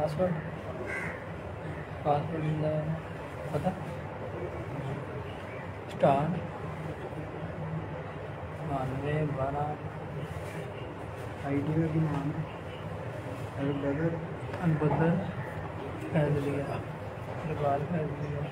Password password पता star 92 12 ID का भी नाम है अनबदर फैजलिया इकबाल फैजलिया।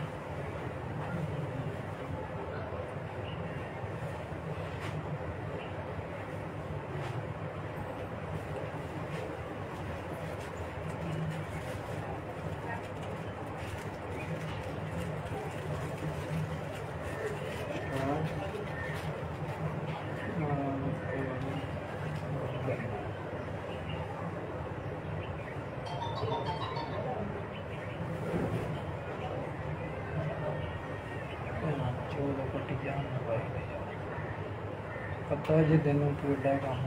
पता है जो दिन तू एडा काम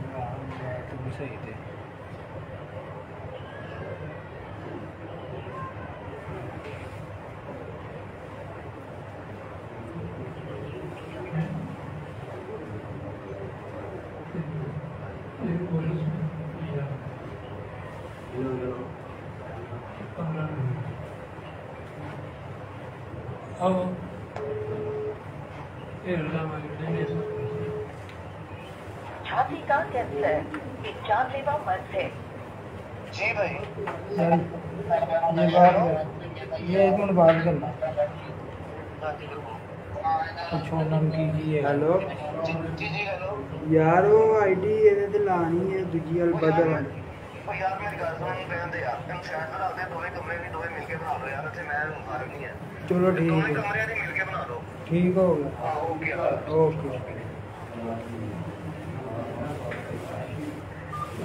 तो भी सही थे। छाती का कैंसर एक जानलेवा मर्ज है। जी भाई ये एक मिनट बात करना कुछ नाम कीजिए। हेलो जी हेलो यार वो आईडी ਇਹਦੇ ਤੇ ਲਾਣੀ ਹੈ ਦੂਜੀ ਅਲਬਦਰ ਵਾਲੀ। ਉਹ ਯਾਰ ਮੇਰੀ ਗੱਲ ਸੁਣ ਨਹੀਂ ਪੈਂਦੇ ਯਾਰ ਤੈਨੂੰ ਸ਼ਾਇਦ ਬਣਾ ਦੇ ਦੋਵੇਂ ਕਮਰੇ ਵੀ ਦੋਵੇਂ ਮਿਲ ਕੇ ਬਣਾ ਲਓ ਯਾਰ ਇੱਥੇ ਮੈਂ ਮਾਰ ਨਹੀਂ ਹੈ। ਚਲੋ ਠੀਕ ਦੋਵੇਂ ਹੈ ਕਮਰਿਆਂ ਦੀ ਮਿਲ ਕੇ ਬਣਾ ਲਓ। ठीक हो गया ਹਾਂ ਓਕੇ ਯਾਰ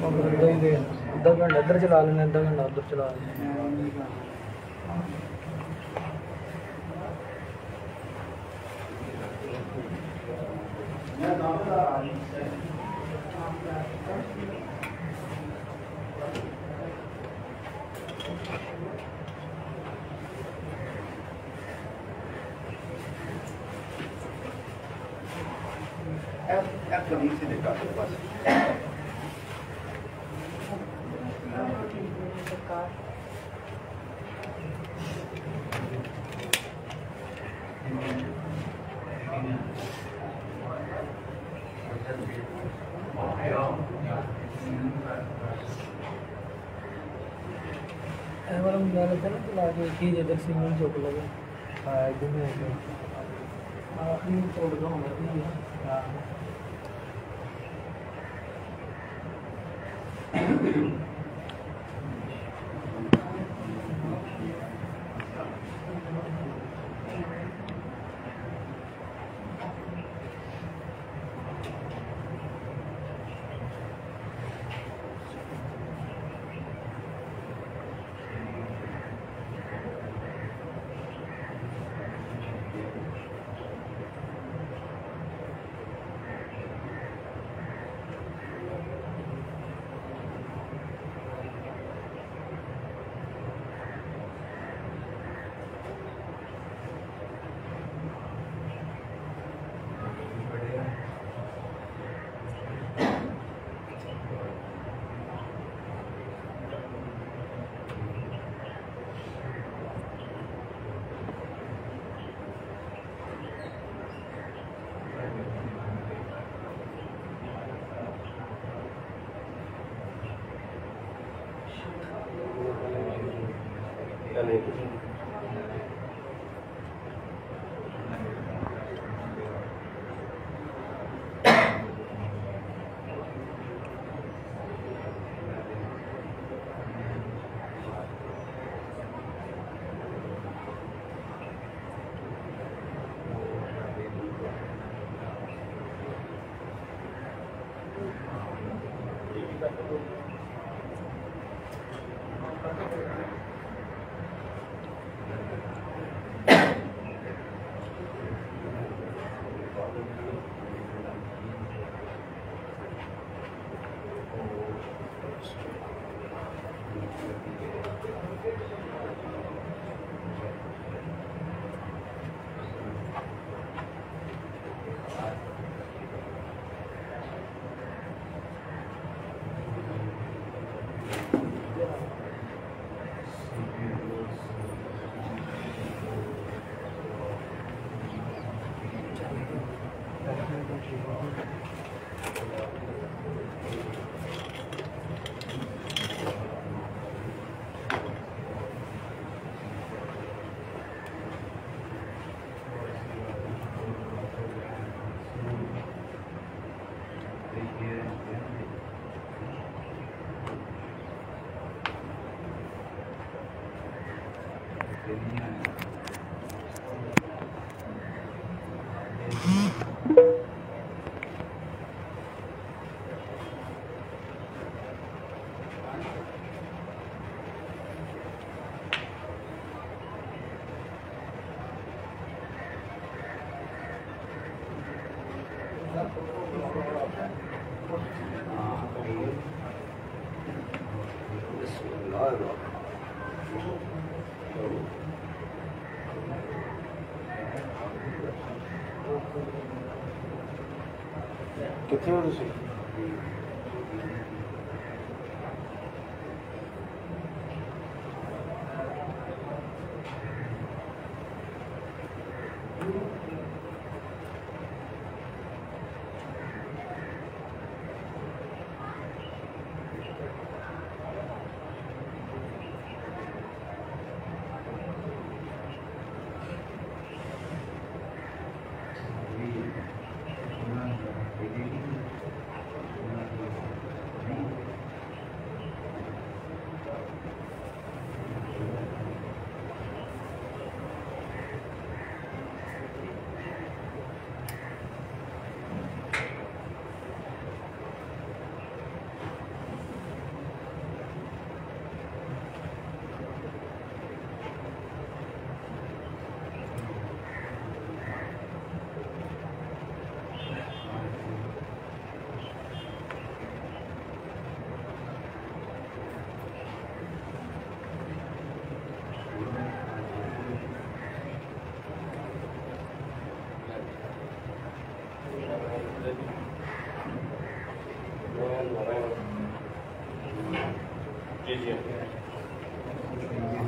ओके अद्धा घंटा इधर चला लेने अद्धा घंटा उधर चला लेने। कभी से देखा बस चला के की इधर सीमेंट चौक लगे इधर में तोड़ दो कितने हो तुसी?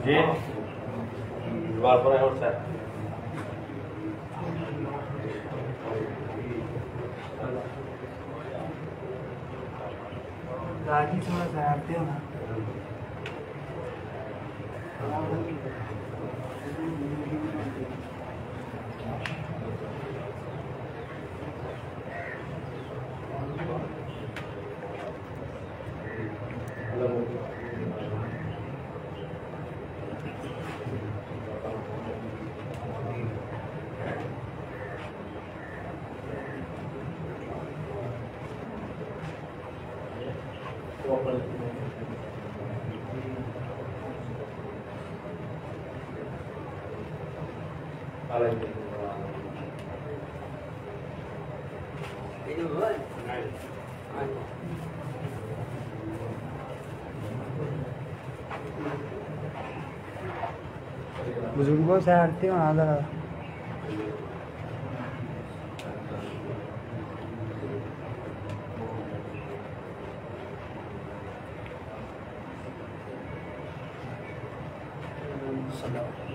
जी बात पर और सर राजी थोड़ा सहारते हो ना बुजुर्गों से हटते हो ना ज़रा सलाम